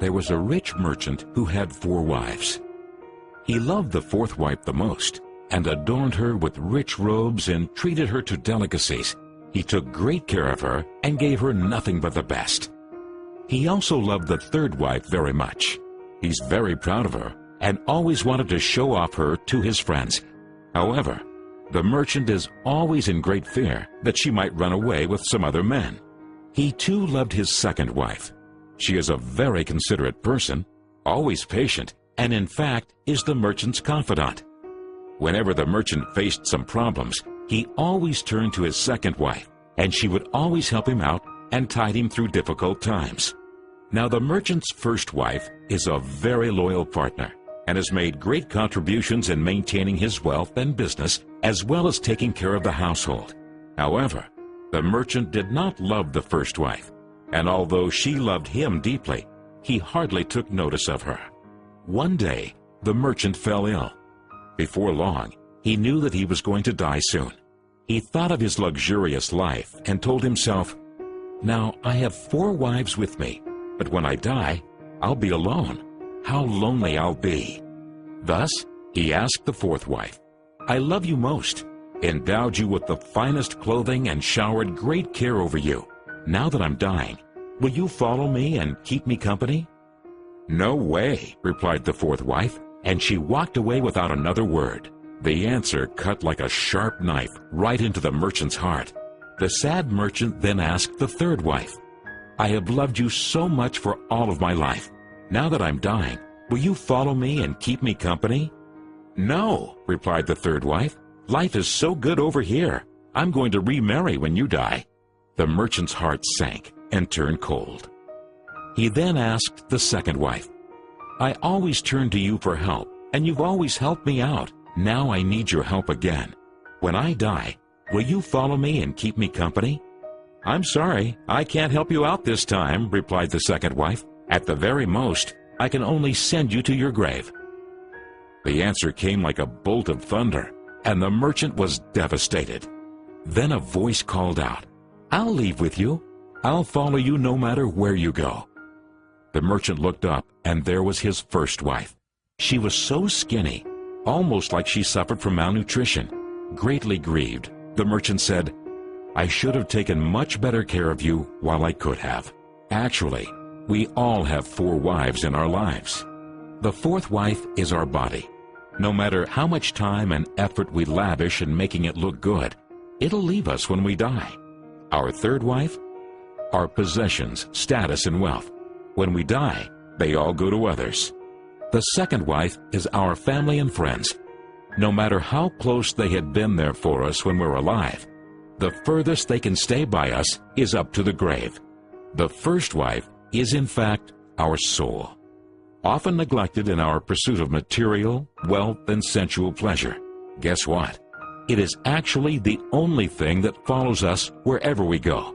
there was a rich merchant who had 4 wives. He loved the 4th wife the most, and adorned her with rich robes and treated her to delicacies. He took great care of her and gave her nothing but the best. He also loved the 3rd wife very much. He's very proud of her and always wanted to show off her to his friends. However, the merchant is always in great fear that she might run away with some other men. He too loved his 2nd wife. She is a very considerate person, always patient, and in fact is the merchant's confidant. Whenever the merchant faced some problems, he always turned to his 2nd wife, and she would always help him out and tide him through difficult times. Now the merchant's 1st wife is a very loyal partner and has made great contributions in maintaining his wealth and business as well as taking care of the household. However, the merchant did not love the 1st wife, and although she loved him deeply, he hardly took notice of her. One day, the merchant fell ill. Before long, he knew that he was going to die soon. He thought of his luxurious life and told himself, "Now I have 4 wives with me, but when I die, I'll be alone. How lonely I'll be." Thus, he asked the 4th wife, "I love you most, endowed you with the finest clothing and showered great care over you. Now that I'm dying, will you follow me and keep me company?" "No way," replied the 4th wife, and she walked away without another word. The answer cut like a sharp knife right into the merchant's heart. The sad merchant then asked the 3rd wife, "I have loved you so much for all of my life. Now that I'm dying, will you follow me and keep me company?" "No," replied the 3rd wife. "Life is so good over here. I'm going to remarry when you die." The merchant's heart sank and turned cold. He then asked the 2nd wife, "I always turn to you for help, and you've always helped me out. Now I need your help again. When I die, will you follow me and keep me company?" "I'm sorry, I can't help you out this time," replied the 2nd wife. "At the very most, I can only send you to your grave." The answer came like a bolt of thunder, and the merchant was devastated. Then a voice called out, "I'll leave with you. I'll follow you no matter where you go." The merchant looked up, and there was his 1st wife. She was so skinny, almost like she suffered from malnutrition. Greatly grieved, the merchant said, "I should have taken much better care of you while I could have." Actually, we all have 4 wives in our lives. The 4th wife is our body. No matter how much time and effort we lavish in making it look good, it'll leave us when we die. Our 3rd wife? Our possessions, status, and wealth. When we die, they all go to others. The 2nd wife is our family and friends. No matter how close they had been there for us when we're alive, the furthest they can stay by us is up to the grave. The 1st wife is in fact our soul, often neglected in our pursuit of material, wealth, and sensual pleasure. Guess what? It is actually the only thing that follows us wherever we go.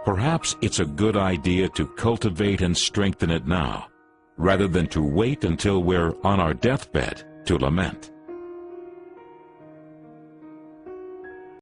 Perhaps it's a good idea to cultivate and strengthen it now, rather than to wait until we're on our deathbed to lament.